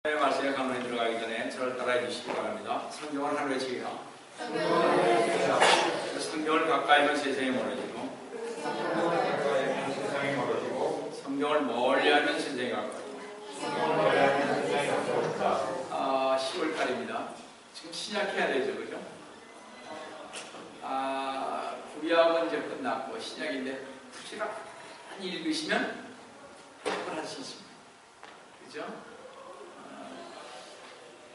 말씀에 강론에 들어가기 전에 저를 따라해 주시기 바랍니다. 성경을 하루에 지으라. 성경을 가까이 하면 세상이 멀어지고 성경을 멀리하면 세상이 가까워지고 10월달입니다. 지금 시작해야 되죠, 그죠? 구약은 이제 끝났고 신약인데 부지런히 읽으시면 해석을 할 수 있습니다. 그죠?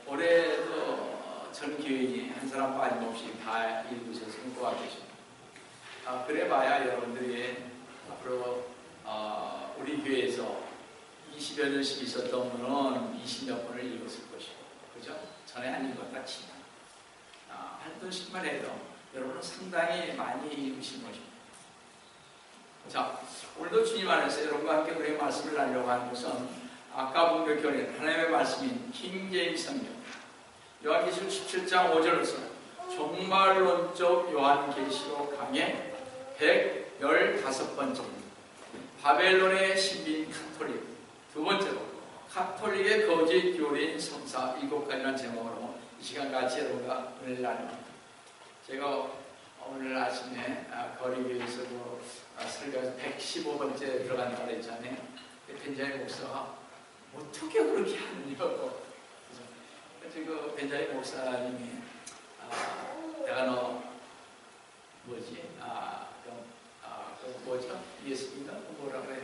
올해도 전 교인이 한 사람 빠짐없이 다 읽으셔서 공부하고 계십니다. 그래봐야 여러분들이 앞으로 우리 교회에서 20여 년씩 있었던 분은 20몇 번을 읽었을 것이고, 그죠? 전에 안 읽었다 치면 한 번씩만 해도 여러분은 상당히 많이 읽으신 것입니다. 자, 오늘도 주님 안에서 여러분과 함께 우리의 말씀을 나누려고 하는 것은 아까 본 그 교리 하나님의 말씀인 킹제임스 성경 요한계시록 17장 5절에서 종말론적 요한계시록 강의 115번째입니다. 바벨론의 신비인 카톨릭, 두 번째로 카톨릭의 거짓 교리인 성사 7가지라는 제목으로 이 시간 같이 여러분과 은혜를 나눕니다. 제가 오늘 아침에 거리교회에서도 설교에서 115번째 들어간다고 했잖아요. 벤자민 목사가 어떻게 그렇게 하느냐고. 그래서 그 벤자민 목사님이 내가 너 뭐지? 그 뭐죠? 예수인가? 뭐라 그래?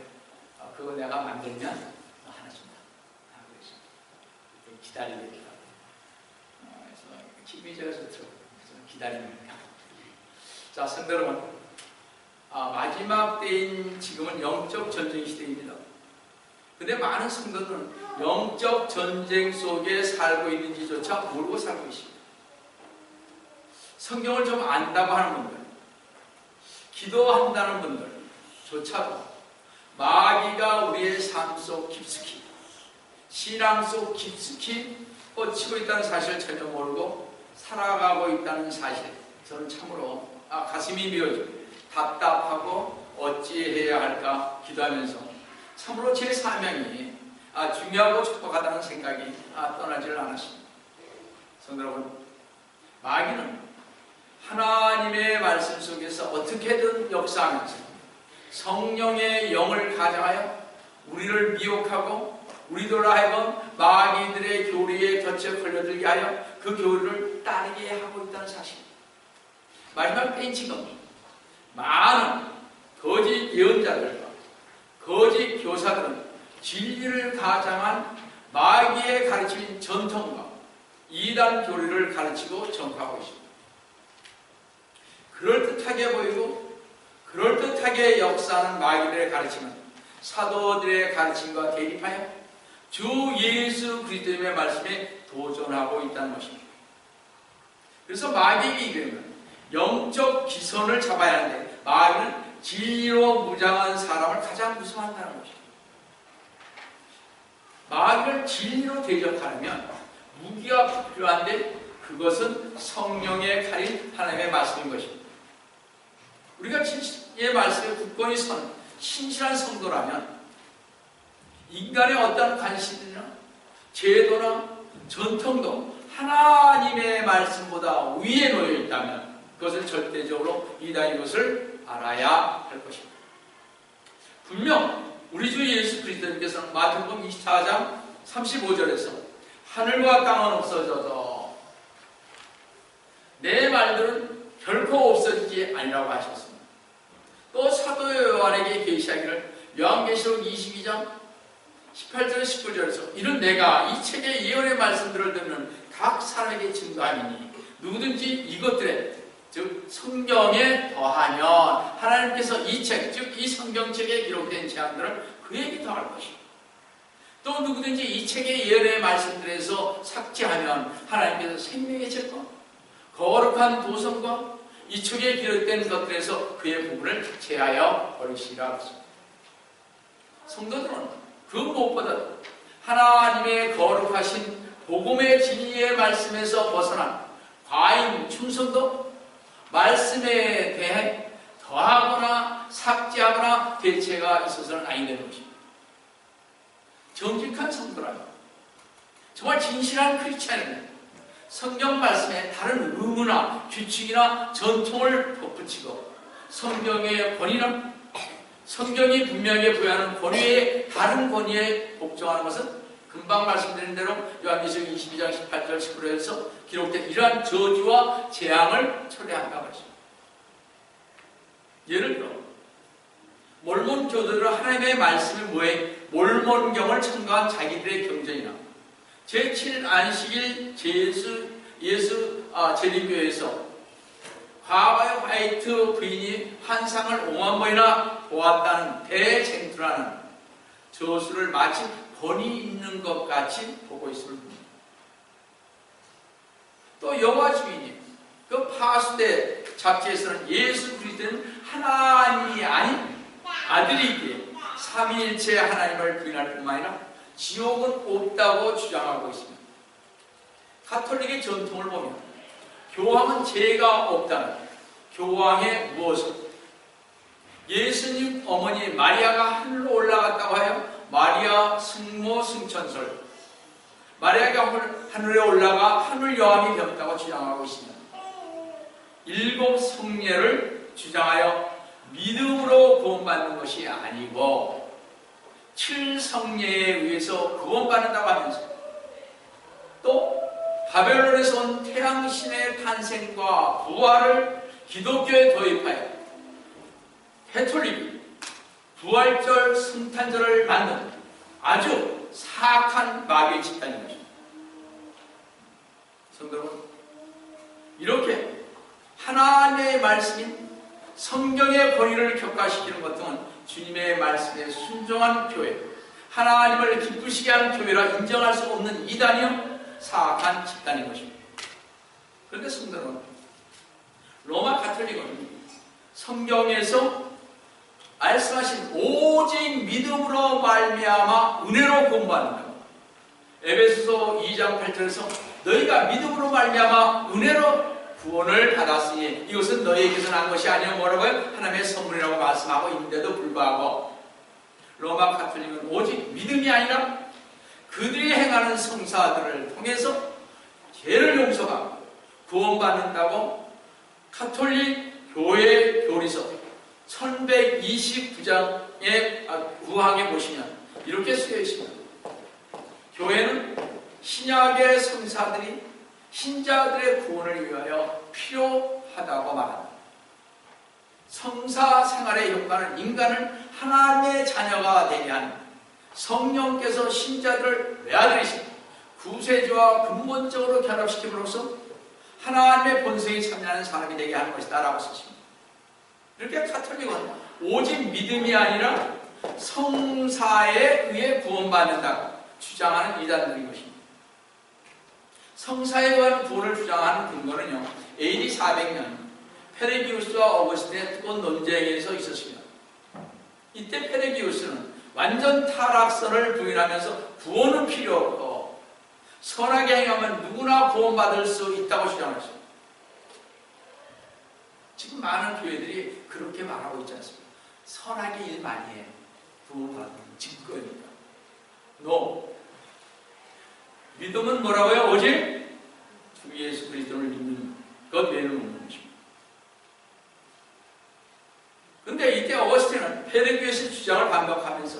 그거 내가 만들면 너 하나 준다. 그랬습니다. 기다리겠다. 그래서 기미제가 좋더라고요. 그래서 기다립니다. 자, 성도 여러분, 마지막 때인 지금은 영적 전쟁 시대입니다. 근데 많은 성도들은 영적 전쟁 속에 살고 있는지조차 모르고 살고 있습니다. 성경을 좀 안다고 하는 분들, 기도한다는 분들조차도 마귀가 우리의 삶 속 깊숙이, 신앙 속 깊숙이 뻗치고 있다는 사실을 전혀 모르고 살아가고 있다는 사실, 저는 참으로 가슴이 미어지고 답답하고 어찌해야 할까 기도하면서 참으로 제 사명이 중요하고 촉박하다는 생각이 떠나지를 않았습니다. 성도 여러분, 마귀는 하나님의 말씀 속에서 어떻게든 역사하면서 성령의 영을 가장하여 우리를 미혹하고 우리들로 하여금 마귀들의 교리에 덫에 걸려들게 하여 그 교리를 따르게 하고 있다는 사실입니다. 마지막 때인 지금 많은 거짓 예언자들과 거짓 교사들은 진리를 가장한 마귀의 가르침인 전통과 이단 교리를 가르치고 전파하고 있습니다. 그럴듯하게 보이고 그럴듯하게 역사하는 마귀들의 가르침은 사도들의 가르침과 대립하여 주 예수 그리스도의 말씀에 도전하고 있다는 것입니다. 그래서 마귀에게 이르면 영적 기선을 잡아야 하는데 마귀는 진리로 무장한 사람을 가장 무서워한다는 것입니다. 마귀를 진리로 대적하려면 무기가 필요한데 그것은 성령의 칼인 하나님의 말씀인 것입니다. 우리가 진리의 말씀에 굳건히 선 신실한 성도라면 인간의 어떤 관심이나 제도나 전통도 하나님의 말씀보다 위에 놓여 있다면 그것은 절대적으로 이단인 것을 알아야 할 것입니다. 분명 우리 주 예수 그리스도님께서는 마태복음 24장 35절에서 하늘과 땅은 없어져도 내 말들은 결코 없어지지 아니라고 하셨습니다. 또 사도 요한에게 계시하기를 요한계시록 22장 18절 19절에서 이는 내가 이 책의 예언의 말씀들을 듣는 각 사람에게 증거하니 누구든지 이것들에 즉 성경에 더하면 하나님께서 이 책, 즉 이 성경책에 기록된 제안들을 그에게 더할 것이고 또 누구든지 이 책의 예언의 말씀들에서 삭제하면 하나님께서 생명의 책과 거룩한 도성과 이 책에 기록된 것들에서 그의 부분을 제하여 버리시리라 했습니다. 성도들은 그 무엇보다도 하나님의 거룩하신 복음의 진리의 말씀에서 벗어난 과잉 충성도 말씀에 대해 더하거나 삭제하거나 대체가 있어서는 아니 되는 것입니다. 정직한 성도라면 정말 진실한 크리스찬입니다. 성경 말씀에 다른 의무나 규칙이나 전통을 덧붙이고 성경의 권위나 성경이 분명하게 부여하는 권위에 다른 권위에 복종하는 것은 금방 말씀드린 대로 요한계시록 22장 18절 19절에서 기록된 이러한 저주와 재앙을 초래한다고 하십니다. 예를 들어 몰몬 교도들은 하나님의 말씀을 모해 몰몬경을 첨가한 자기들의 경전이나 제7 안식일 예수 제리교회에서 과거의 화이트 부인이 환상을 5만 번이나 보았다는 대쟁투라는 저수를 마치 권위 있는 것 같이 보고 있음을 봅니다. 또 여호와 주인이 그 파수대 잡지에서는 예수 그리스도는 하나님이 아닌 아들이기에 삼위일체 하나님을 부인할 뿐만 아니라 지옥은 없다고 주장하고 있습니다. 가톨릭의 전통을 보면 교황은 죄가 없다는 교황의 무엇을 예수님 어머니 마리아가 하늘로 올라갔다고 하여 마리아 승모 승천설 마리아가 하늘에 올라가 하늘 여왕이 되었다고 주장하고 있습니다. 7 성례를 주장하여 믿음으로 구원받는 것이 아니고 7 성례에 의해서 구원받는다고 하면서 또 바벨론에서 온 태양신의 탄생과 부활을 기독교에 도입하여 가톨릭이 부활절 성탄절을 만든 아주 사악한 마귀의 집단인 것입니다. 성도 여러분, 이렇게 하나님의 말씀인 성경의 권위를 격화시키는 것 등은 주님의 말씀에 순종한 교회, 하나님을 기쁘시게 하는 교회라 인정할 수 없는 이단이요 사악한 집단인 것입니다. 그런데 성도 여러분, 로마 가톨릭은 성경에서 말씀하신 오직 믿음으로 말미암아 은혜로 구원받는다. 에베소서 2장 8절에서 너희가 믿음으로 말미암아 은혜로 구원을 받았으니 이것은 너희에게서 난 것이 아니라 뭐라고요? 하나님의 선물이라고 말씀하고 있는데도 불구하고 로마 가톨릭은 오직 믿음이 아니라 그들이 행하는 성사들을 통해서 죄를 용서받고 구원받는다고 가톨릭 교회 교리서 1129장의 구항에 보시면 이렇게 쓰여 있습니다. 교회는 신약의 성사들이 신자들의 구원을 위하여 필요하다고 말합니다. 성사 생활의 효과는 인간을 하나님의 자녀가 되게 하는 성령께서 신자들을 외아들이신 구세주와 근본적으로 결합시킴으로써 하나님의 본성에 참여하는 사람이 되게 하는 것이다 라고 쓰십니다. 이렇게 가톨릭은 오직 믿음이 아니라 성사에 의해 구원받는다고 주장하는 이단들인 것입니다. 성사에 의한 구원을 주장하는 근거는요, AD 400년 페레기우스와 어거스틴의 뜨거운 논쟁에서 있었습니다. 이때 페레기우스는 완전 타락선을 부인하면서 구원은 필요 없고 선하게 행하면 누구나 구원받을 수 있다고 주장했습니다. 지금 많은 교회들이 그렇게 말하고 있지 않습니까? 선하게 일 많이 해. 구원받는 증거입니다. No. 믿음은 뭐라고요? 오직 주 예수 그리스도를 믿는 것 외에는 없는 것입니다. 그런데 이때 어거스틴은 페레기우스의 주장을 반박하면서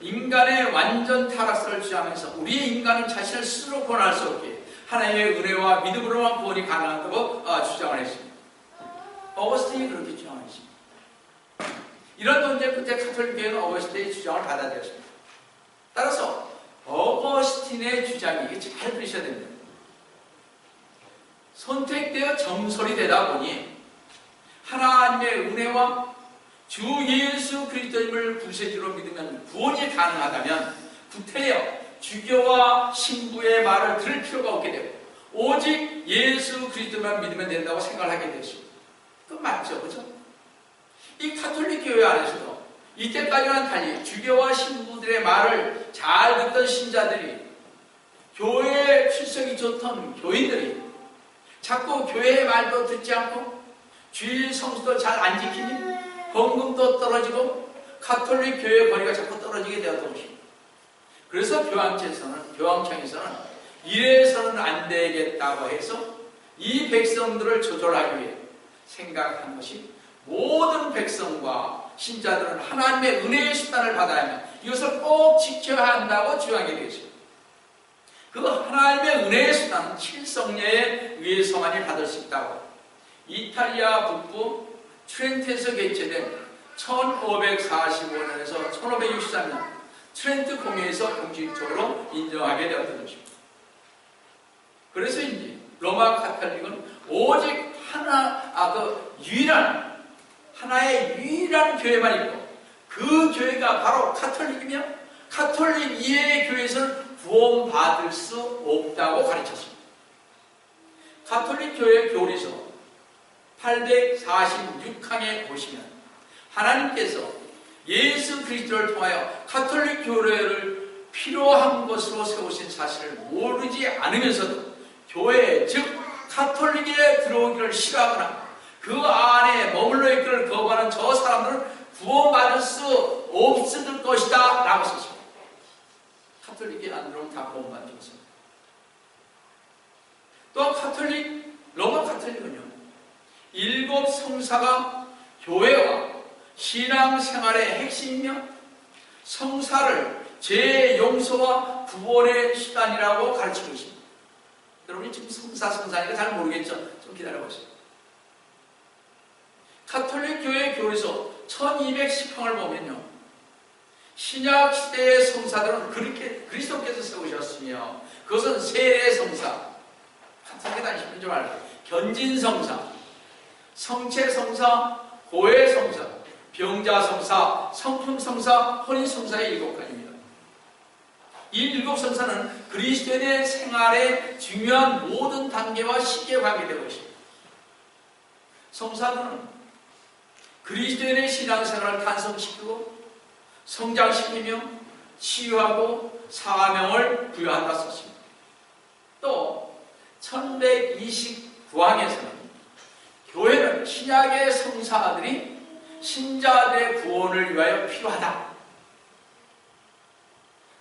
인간의 완전 타락선을 주장하면서 우리의 인간은 자신을 스스로 구원할 수 없게 하나님의 은혜와 믿음으로만 구원이 가능하다고 주장을 했습니다. 어거스틴이 그렇게 주장했습니다. 이런 논쟁 끝에 가톨릭 교회는 어거스틴의 주장을 받아들였습니다. 따라서 어거스틴의 주장이 잘 들으셔야 됩니다. 선택되어 정설이 되다 보니 하나님의 은혜와 주 예수 그리스도님을 구세주로 믿으면 구원이 가능하다면 구태여 주교와 신부의 말을 들을 필요가 없게 되고 오직 예수 그리스도만 믿으면 된다고 생각을 하게 되었습니다. 그 맞죠, 그죠? 이 가톨릭 교회 안에서도 이때까지와는 달리 주교와 신부들의 말을 잘 듣던 신자들이 교회에 출석이 좋던 교인들이 자꾸 교회의 말도 듣지 않고 주일 성수도 잘 안 지키니 헌금도 떨어지고 가톨릭 교회의 거리가 자꾸 떨어지게 되었던 것입니다. 그래서 교황청에서는 이래서는 안 되겠다고 해서 이 백성들을 조절하기 위해 생각한 것이 모든 백성과 신자들은 하나님의 은혜의 수단을 받아야 하면 이것을 꼭 지켜야 한다고 주장하게 되죠. 그 하나님의 은혜의 수단은 칠성례에 의해서만이 받을 수 있다고 이탈리아 북부 트렌트에서 개최된 1545년에서 1563년 트렌트 공회에서 공식적으로 인정하게 되었던 것입니다. 그래서인지 로마 카톨릭은 오직 하나의 유일한 교회만 있고 그 교회가 바로 카톨릭이며 카톨릭 이외의 교회에서는 구원받을 수 없다고 가르쳤습니다. 카톨릭 교회 교리서 846항에 보시면 하나님께서 예수 그리스도를 통하여 카톨릭 교회를 필요한 것으로 세우신 사실을 모르지 않으면서도 교회 즉 카톨릭에 들어오기를 싫어하거나 그 안에 머물러 있기를 거부하는 저 사람들은 구원받을 수 없을 것이다 라고 썼습니다. 카톨릭에 안 들어오면 다 구원받는 것입니다. 또 로마 카톨릭은요 7 성사가 교회와 신앙생활의 핵심이며 성사를 죄의 용서와 구원의 수단이라고 가르치고 있습니다. 여러분이 지금 성사니까 잘 모르겠죠? 좀 기다려보세요. 카톨릭 교회 교리서 1210항을 보면요 신약 시대의 성사들은 그렇게 그리스도께서 세우셨으며 그것은 세례 성사, 카톨릭에 다니시면 좀 알고 견진 성사, 성체 성사, 고해 성사, 병자 성사, 성품 성사, 혼인 성사의 7가지입니다. 이 7성사는 그리스도인의 생활의 중요한 모든 단계와 시기에 관계되고 있습니다. 성사들은 그리스도인의 신앙생활을 탄성시키고 성장시키며 치유하고 사명을 부여한다 썼습니다. 또 1129항에서는 교회는 신약의 성사들이 신자들의 구원을 위하여 필요하다.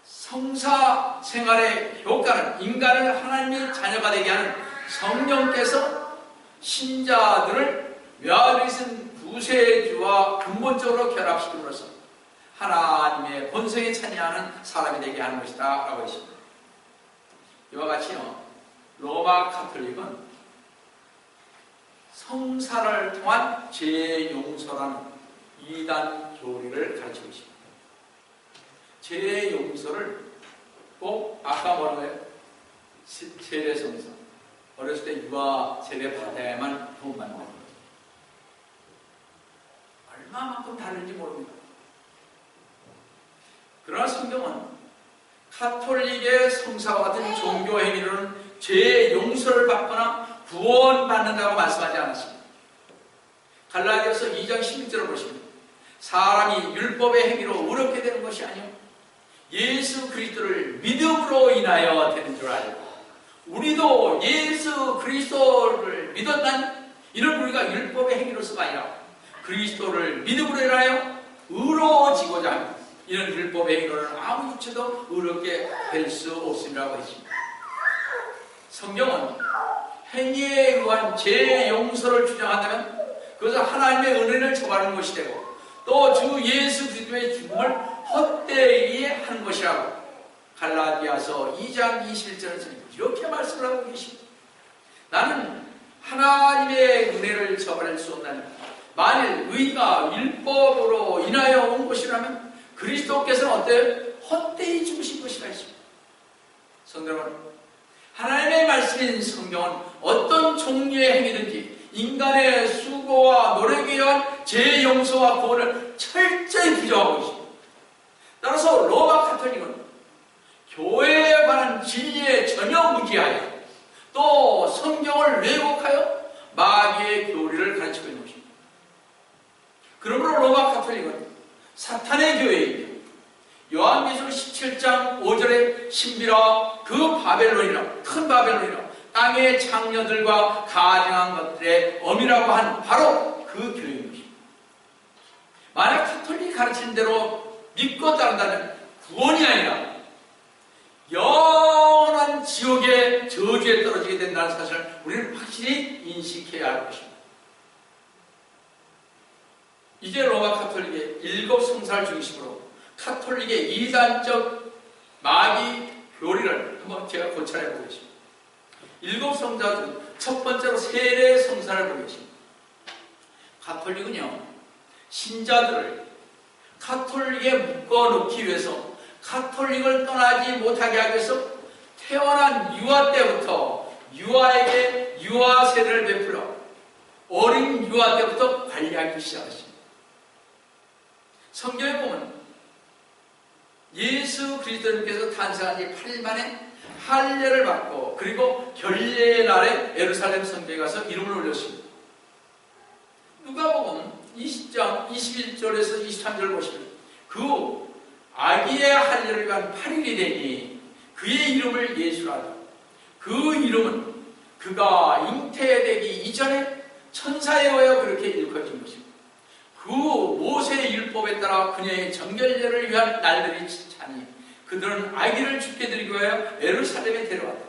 성사 생활의 효과는 인간을 하나님의 자녀가 되게 하는 성령께서 신자들을 외아들이신 구세주와 근본적으로 결합시킴으로써 하나님의 본성에 찬양하는 사람이 되게 하는 것이다 라고 했습니다. 이와 같이요 로마 카톨릭은 성사를 통한 죄 용서라는 이단 교리를 가르치고 있습니다. 죄 용서를 꼭 아까 뭐라고 해요? 세례 성사 어렸을 때 유아 세례 받아야만 구원받는 겁니다. 얼마만큼 다른지 모릅니다. 그러나 성경은 카톨릭의 성사와 같은 종교 행위로는 죄의 용서를 받거나 구원받는다고 말씀하지 않았습니다. 갈라디아서 2장 16절을 보시면 사람이 율법의 행위로 의롭게 되는 것이 아니요 예수 그리스도를 믿음으로 인하여 되는 줄 알고 우리도 예수 그리스도를 믿었다니 이는 우리가 율법의 행위로서가 아니라 그리스도를 믿음으로 인하여 의로워지고자 합니다. 이는 율법의 행위로는 아무 육체도 의롭게 될 수 없음이라고 했습니다. 성경은 행위에 의한 죄의 용서를 주장한다면 그것은 하나님의 은혜를 저버리는 것이 되고 또 주 예수 그리스도의 죽음을 헛되이 하는 것이라고 갈라디아서 2장 21절에서 이렇게 말씀을 하고 계십니다. 나는 하나님의 은혜를 저버릴 수 없다니 만일 의가 율법으로 인하여 온 것이라면 그리스도께서는 어때요? 헛되이 죽으신 것이라 했습니다. 성도 여러분, 하나님의 말씀인 성경은 어떤 종류의 행위든지 인간의 수고와 노력에 의한 죄 용서와 구원을 철저히 부정하고 있습니다. 따라서 로마 카톨릭은 교회에 관한 진리에 전혀 무지하여 또 성경을 왜곡하여 마귀의 교리를 가르치고 있는 것입니다. 그러므로 로마 카톨릭은 사탄의 교회이며 요한계시록 17장 5절의 신비라 그 바벨론이라 큰 바벨론이라 땅의 창녀들과 가증한 것들의 어미라고 한 바로 그 교회인 것입니다. 만약 카톨릭이 가르치는 대로 믿고 따른다면 구원이 아니라 영원한 영원한 지옥의 저주에 떨어지게 된다는 사실을 우리는 확실히 인식해야 할 것입니다. 이제 로마 카톨릭의 7 성사를 중심으로 카톨릭의 이단적 마귀 교리를 한번 제가 고찰해 보겠습니다. 7 성사 중 첫 번째로 세례 성사를 보겠습니다. 카톨릭은요, 신자들을 카톨릭에 묶어놓기 위해서, 카톨릭을 떠나지 못하게 하기 위해서 태어난 유아 때부터 유아에게 유아 세례를 베풀어 어린 유아 때부터 관리하기 시작하십니다. 성경에 보면 예수 그리스도님께서 탄생한 지 8일 만에 할례를 받고 그리고 결례의 날에 예루살렘 성전에 가서 이름을 올렸습니다. 누가복음 20장 21절에서 23절을 보시면 그 아기의 할례를 위한 8일이 되니 그의 이름을 예수라 하다. 그 이름은 그가 잉태되기 이전에 천사에 의하여 그렇게 일컬어진 것입니다. 그 모세의 율법에 따라 그녀의 정결례를 위한 날들이 차니 그들은 아기를 죽게 드리기 위하여 예루살렘에 데려왔다.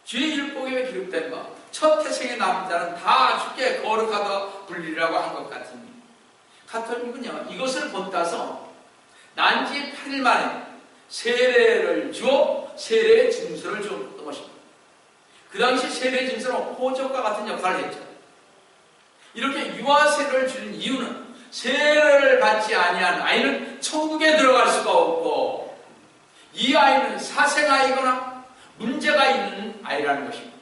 주의 율법에 기록된 바 첫 태생의 남자는 다 죽게 거룩하다 불리라고 한 것 같으니 카톨릭은요, 이것을 본따서 난지 8일 만에 세례를 주어 세례의 증서를 주었던 것입니다. 그 당시 세례의 증서는 호적과 같은 역할을 했죠. 이렇게 유아 세례를 주는 이유는 세례를 받지 아니한 아이는 천국에 들어갈 수가 없고 이 아이는 사생아이거나 문제가 있는 아이라는 것입니다.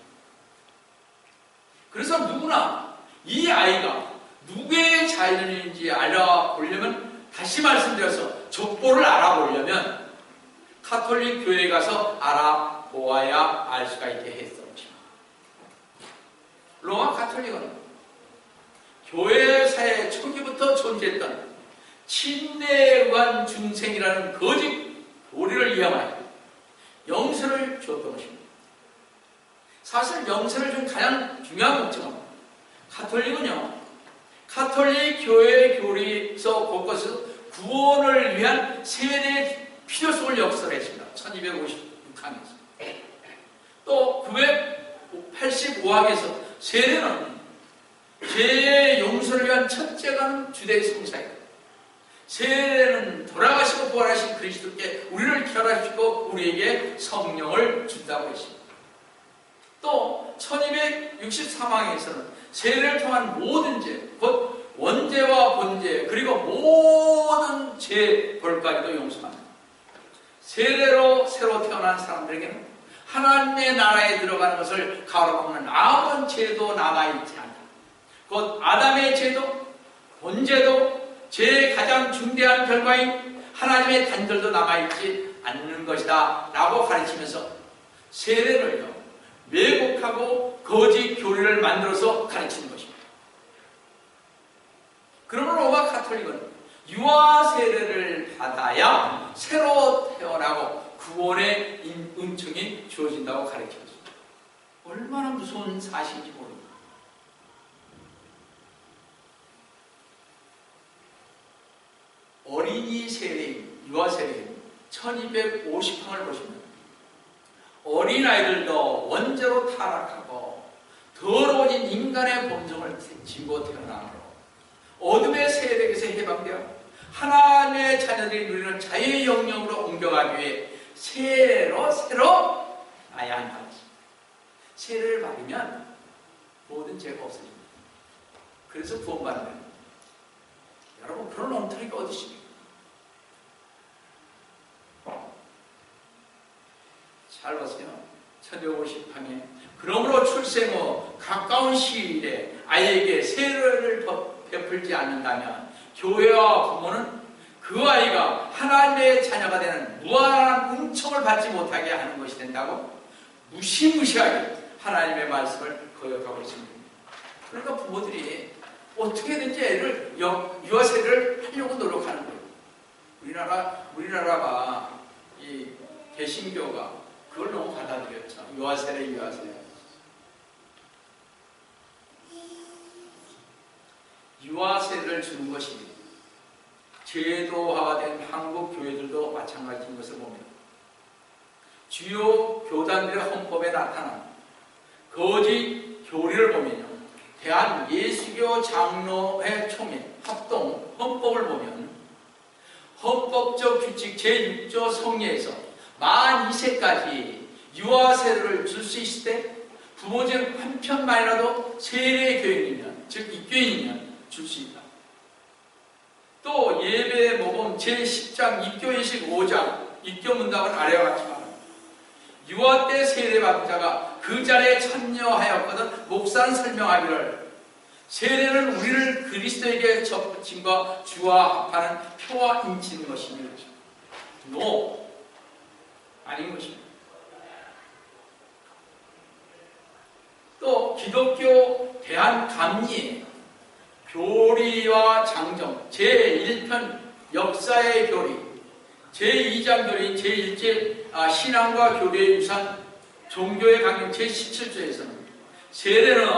그래서 누구나 이 아이가 누구의 자녀인지 알아보려면, 다시 말씀드려서 족보를 알아보려면 카톨릭 교회에 가서 알아보아야 알 수가 있게 했던 것입니다. 로마 카톨릭은 교회사의 초기부터 존재했던 침례에 의한 중생이라는 거짓 교리를 위함하여 영세를 주었던 것입니다. 사실 영세를 준 가장 중요한 목적은 카톨릭은요, 카톨릭 교회 교리서 곳곳에서 구원을 위한 세례의 필요성을 역설했습니다. 1256항에서. 또 985항에서 세례는 죄의 용서를 위한 첫째가 주된 성사이다. 세례는 돌아가시고 부활하신 그리스도께 우리를 결합시키고 우리에게 성령을 준다고 했습니다. 또 1263항에서는 세례를 통한 모든 죄, 곧 원죄와 본죄, 그리고 모든 죄 벌까지도 용서합니다. 세례로 새로 태어난 사람들에게는 하나님의 나라에 들어가는 것을 가로막는 아무런 죄도 남아있지 않다. 곧 아담의 죄도, 본죄도, 죄의 가장 중대한 결과인 하나님의 단절도 남아있지 않는 것이다 라고 가르치면서 세례를요, 왜곡하고 거짓 교리를 만들어서 가르치는 것입니다. 그러면 로마 카톨릭은 유아 세례를 받아야 새로 태어나고 구원의 은총이 주어진다고 가르쳤습니다. 얼마나 무서운 사실인지 모릅니다. 어린이 세례인, 유아 세례인 1250항을 보시면 어린아이들도 원죄로 타락하고 더러워진 인간의 본성을 지고 태어나므로 어둠의 세력에서 해방되어 하나님의 자녀들이 누리는 자유의 영역으로 옮겨가기 위해 새로 나야 한다는 것입니다. 세례를 받으면 모든 죄가 없어집니다. 그래서 구원받는 겁니다. 여러분, 그런 엉터리가 어디 있습니까? 잘 보세요. 1250항에 그러므로 출생 후 가까운 시일에 아이에게 세례를 베풀지 않는다면 교회와 부모는 그 아이가 하나님의 자녀가 되는 무한한 은총을 받지 못하게 하는 것이 된다고 무시무시하게 하나님의 말씀을 거역하고 있습니다. 그러니까 부모들이 어떻게든지 애를 유아 세례를 하려고 노력하는 거예요. 우리나라가 이 개신교가 그걸 너무 받아들였죠. 유아 세례. 유아 세례를 주는 것이 제도화된 한국 교회들도 마찬가지인 것을 봅니다. 주요 교단들의 헌법에 나타난 거짓 교리를 보면요, 대한예수교 장로회 총회 합동 헌법을 보면 헌법적 규칙 제6조 성례에서 만 2세까지 유아 세례를 줄 수 있을 때 부모 중 한 편만이라도 세례 교인이면, 즉 입교인이면 줄 수 있다. 또 예배 모범 제10장 입교인식 5장 입교문답은 아래와 같이 말합니다. 유아 때 세례받은 자가 그 자리에 참여하였거든 목사는 설명하기를 세례는 우리를 그리스도에게 접붙임과 주와 합하는 표와 인치는 것이니 노 아닌 것입니다. 또 기독교 대한감리의 교리와 장정 제1편 역사의 교리 제2장 교리 제1제 신앙과 교리의 유산 종교의 강령 제17조에서는 세례는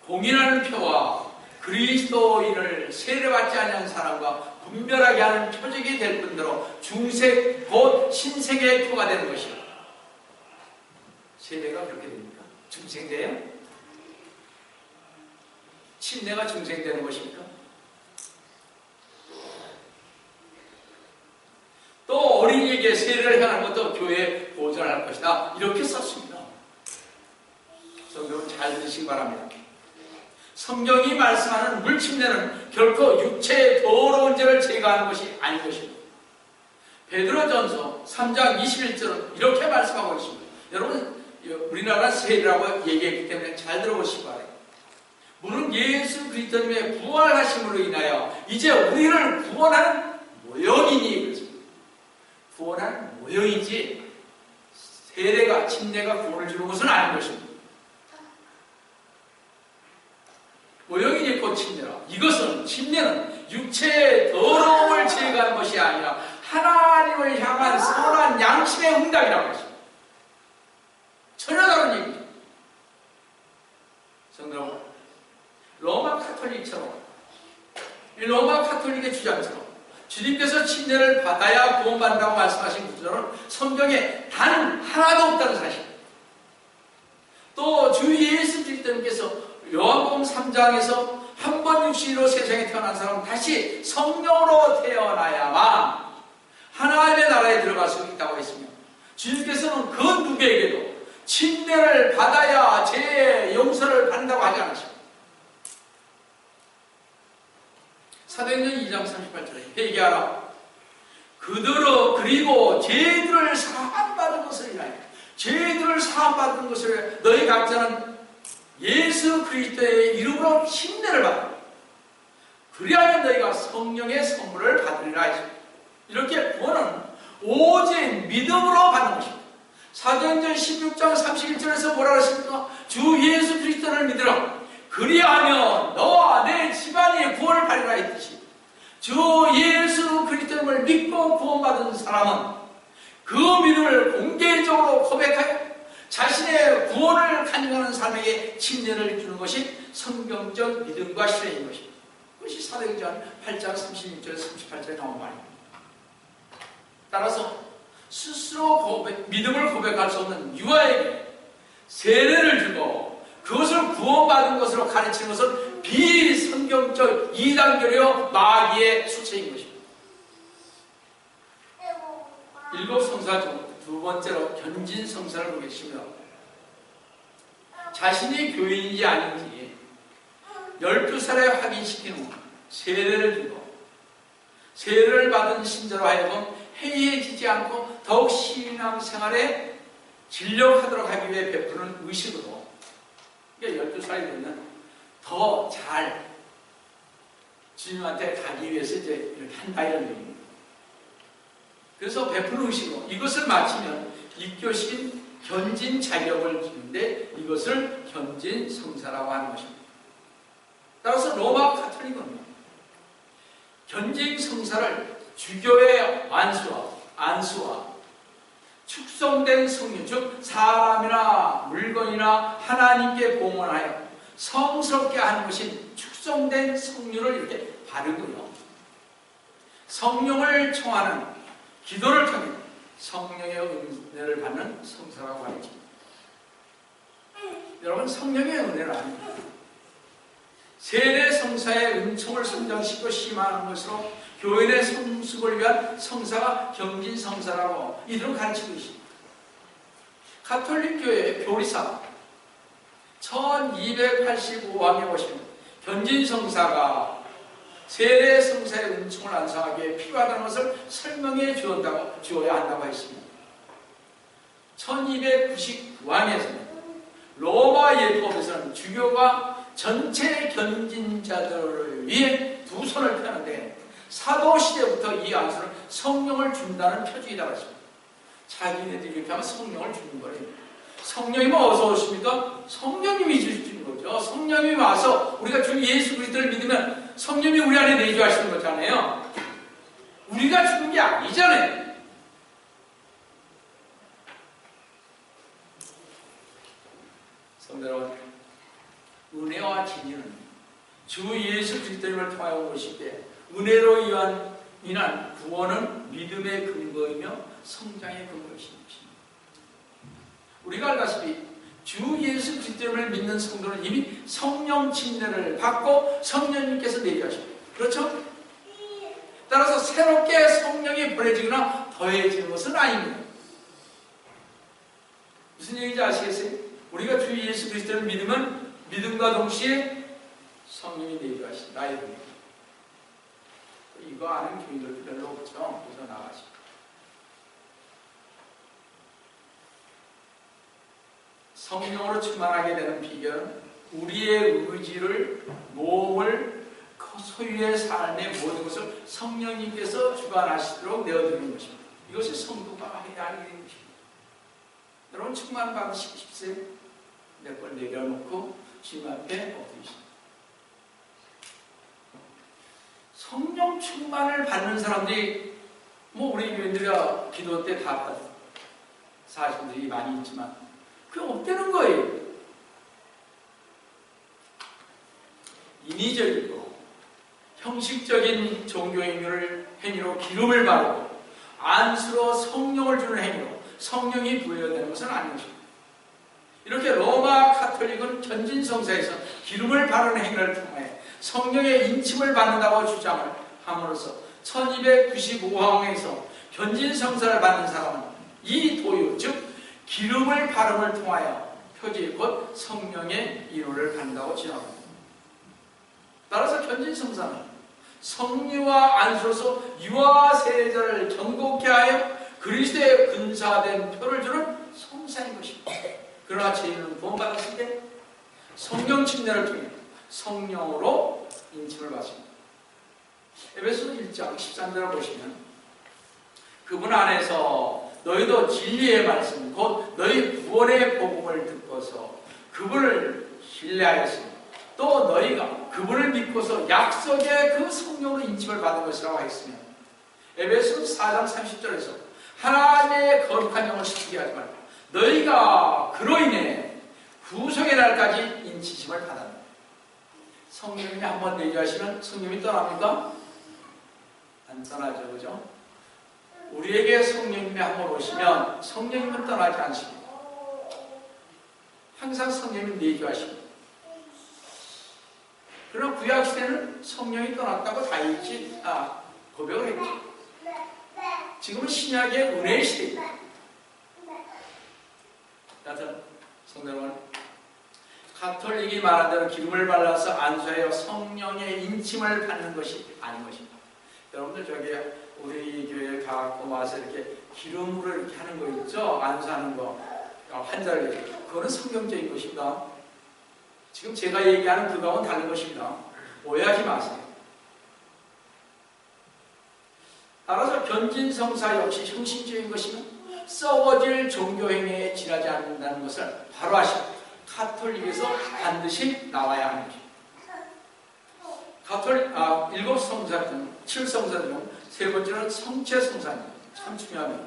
공인하는 표와 그리스도인을 세례받지 않은 사람과 분별하게 하는 표적이 될 뿐더러 중색 곧 신세계의 표가 되는 것이요. 세례가 그렇게 됩니까? 중생돼요? 침례가 중생되는 것입니까? 또 어린이에게 세례를 행하는 것도 교회에 보존할 것이다. 이렇게 썼습니다. 성경을 잘 들으시기 바랍니다. 성경이 말씀하는 물침례는 결코 육체의 더러운 죄를 제거하는 것이 아닌 것입니다. 베드로전서 3장 21절은 이렇게 말씀하고 있습니다. 여러분, 우리나라 세례라고 얘기했기 때문에 잘 들어보시기 바랍니다. 무릇 예수 그리스도님의 부활하심으로 인하여 이제 우리를 구원하는 모형이니 그렇습니다. 구원하는 모형이지 세례가 침례가 구원을 주는 것은 아닌 것입니다. 모형이니 곧 침례라. 이것은 침례는 육체의 더러움을 제거하는 것이 아니라 하나님을 향한 선한 양심의 응답이라고 했습니다. 전혀 다른 얘기죠. 성경 로마 카톨릭처럼 로마 카톨릭의 주장처럼 주님께서 침례를 받아야 구원받는다고 말씀하신 구절은 성경에 단 하나도 없다는 사실. 또 주 예수 그리스도님께서 요한복음 3장에서 한 번 육신으로 세상에 태어난 사람은 다시 성령으로 태어나야만 하나님의 나라에 들어갈 수 있다고 했으며 주님께서는 그 누구에게도 침례를 받아야 죄의 용서를 받는다고 하지 않으십니다. 사도행전 2장 38절에 회개하라. 그리고 죄들을 사함받은 것을 인하여 죄들을 사함받은 것을 너희 각자는 예수 그리스도의 이름으로 침례를 받아. 그리하면 너희가 성령의 선물을 받으리라 했습니다. 이렇게 구원은 오직 믿음으로 받는 것입니다. 사도행전 16장 31절에서 뭐라 하십니까? 주 예수 그리스도를 믿으라. 그리하면 너와 내 집안이 구원을 받으리라 했듯이 주 예수 그리스도를 믿고 구원받은 사람은 그 믿음을 공개적으로 고백하여 자신의 구원을 간증하는 사람에게 침례를 주는 것이 성경적 믿음과 실행인 것입니다. 그것이 사도행전 8장 36절 38절에 나온 말입니다. 따라서 스스로 믿음을 고백할 수 없는 유아에게 세례를 주고 그것을 구원받은 것으로 가르치는 것은 비성경적 이단교리와 마귀의 수치인 것입니다. 일곱 성사 중 두 번째로 견진 성사를 보겠습니다. 자신이 교인인지 아닌지 12살에 확인시킨 후 세례를 주고 세례를 받은 신자로 하여금 해이해지지 않고 더욱 신앙생활에 진력하도록 하기 위해 베푸는 의식으로 12살이 되면 더 잘 주님한테 가기 위해서 이제 이렇게 한다 이런 얘기입니다. 그래서 베푸는 의식으로 이것을 마치면 입교시킨 견진 자격을 주는데 이것을 견진 성사라고 하는 것입니다. 따라서 로마 가톨릭은 견진 성사를 주교의 안수와 축성된 성류, 즉 사람이나 물건이나 하나님께 봉헌하여 성스럽게 하는 것이 축성된 성류를 이렇게 바르고요. 성령을 청하는 기도를 통해 성령의 은혜를 받는 성사라고 가르칩니다. 여러분, 성령의 은혜는 아닙니다. 세례 성사의 은총을 성장시키고 심화하는 것으로 교인의 성숙을 위한 성사가 경진 성사라고 이들은 가르치고 있습니다. 가톨릭 교회 교리사 1285항에 보시면 경진 성사가 세례 성사의 은총을 완성하기 위해 필요하다는 것을 설명해 주어야 한다고 했습니다. 1299항에서는 로마 예법에서는 주교가 전체 견진자들을 위해 두 손을 펴는데 사도 시대부터 이 안수는 성령을 준다는 표준이라고 했습니다. 자기네들이 이렇게 하면 성령을 주는 거예요. 성령님은 어디서 오십니까? 성령님이 주시는 거죠. 성령님이 와서 우리가 주 예수 그리스도를 믿으면 성령님이 우리 안에 내주하시는 거잖아요. 우리가 주는 게 아니잖아요. 성도 여러분, 은혜와 진리는 주 예수 그리스도를 통하여 오시되 은혜로 인한 구원은 믿음의 근거이며 성장의 근거이십니다. 우리가 알다시피 주 예수 그리스도를 믿는 성도는 이미 성령 침례를 받고 성령님께서 내주하십니다. 그렇죠? 따라서 새롭게 성령이 보내지거나 더해지는 것은 아닙니다. 무슨 얘기인지 아시겠어요? 우리가 주 예수 그리스도를 믿으면 믿음과 동시에 성령이 내주하신다. 나의 분입니다. 이거 아는 교인들도 별로 없죠. 그래서 나가시고. 성령으로 충만하게 되는 비결은 우리의 의지를, 몸을, 소유의 삶의 모든 것을 성령님께서 주관하시도록 내어드리는 것입니다. 이것이 성도가 해야 할 일인 것입니다. 여러분 충만 받으시고 싶으세요? 내 걸 내려놓고 주님 앞에 엎드리십니다. 성령 충만을 받는 사람들이 우리 교인들이 기도 때 다 받은 사실들이 많이 있지만 그게 없다는 거예요. 인위적이고 형식적인 종교의 행위로 기름을 바르고 안수로 성령을 주는 행위로 성령이 부여되는 것은 아닌 것입니다. 이렇게 로마 가톨릭은 견진성사에서 기름을 바르는 행위를 통해 성령의 인침을 받는다고 주장을 함으로써 1295항에서 견진성사를 받는 사람은 이 도유, 즉 기름을 바름을 통하여 표지 곧 성령의 인호를 받는다고 지나갑니다. 따라서 견진성사는 성리와 안수로서 유아 세자를 경고케 하여 그리스도의 근사된 표를 주는 성사인 것입니다. 그러나 죄인은 구원받았을 때 성령 침례를 통해 성령으로 인침을 받습니다. 에베소서 1장 13절을 보시면 그분 안에서 너희도 진리의 말씀 곧 너희 구원의 복음을 듣고서 그분을 신뢰하였으니 또 너희가 그분을 믿고서 약속의 그 성령으로 인침을 받은 것이라고 했으며 에베소서 4장 30절에서 하나님의 거룩한 영을 시키게 하지 말고 너희가 그로 인해 구속의 날까지 인치심을 받았다. 성령님이 한번 내주하시면 성령님이 떠납니까? 안 떠나죠. 그죠? 우리에게 성령님이 한번 오시면 성령님은 떠나지 않습니다. 항상 성령님이 내주하십니다. 그러나 구약시대는 성령이 떠났다고 다윗이 고백을 했죠. 지금은 신약의 은혜의 시대입니다. 여하튼 성도 여러분, 가톨릭이 말한 대로 기름을 발라서 안수하여 성령의 인침을 받는 것이 아닌 것입니다. 여러분들 저기 우리 교회에 가고 와서 이렇게 기름으로 이렇게 하는 거 있죠? 안수하는 거, 환자를. 그거는 성경적인 것입니다. 지금 제가 얘기하는 그거하고는 다른 것입니다. 오해하지 마세요. 따라서 견진성사 역시 형식적인 것이면 썩어질 종교행위에 지나지 않는다는 것을 바로 아시고 가톨릭에서 반드시 나와야 하는 것입니다. 일곱 성사 중 7성사 중 세 번째는 성체성사입니다. 참 중요합니다.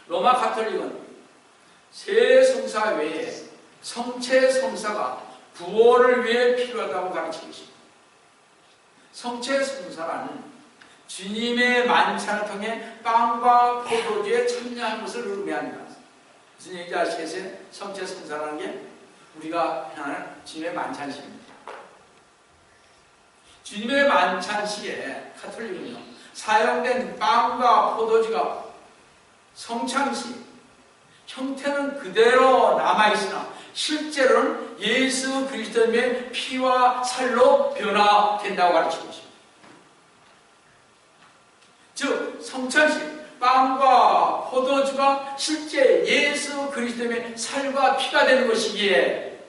로마 가톨릭은 세 성사 외에 성체성사가 구원을 위해 필요하다고 가르치고 있습니다. 성체성사란 주님의 만찬을 통해 빵과 포도주에 참여한 것을 의미합니다. 무슨 얘기인지 아시겠어요? 성체 성사라는 게 우리가 하는 주님의 만찬식입니다. 주님의 만찬식에 가톨릭은요, 사용된 빵과 포도주가 성찬식 형태는 그대로 남아있으나 실제로는 예수 그리스도의 피와 살로 변화된다고 가르치고 있습니다. 즉 성찬식 빵과 포도주가 실제 예수 그리스도의 살과 피가 되는 것이기에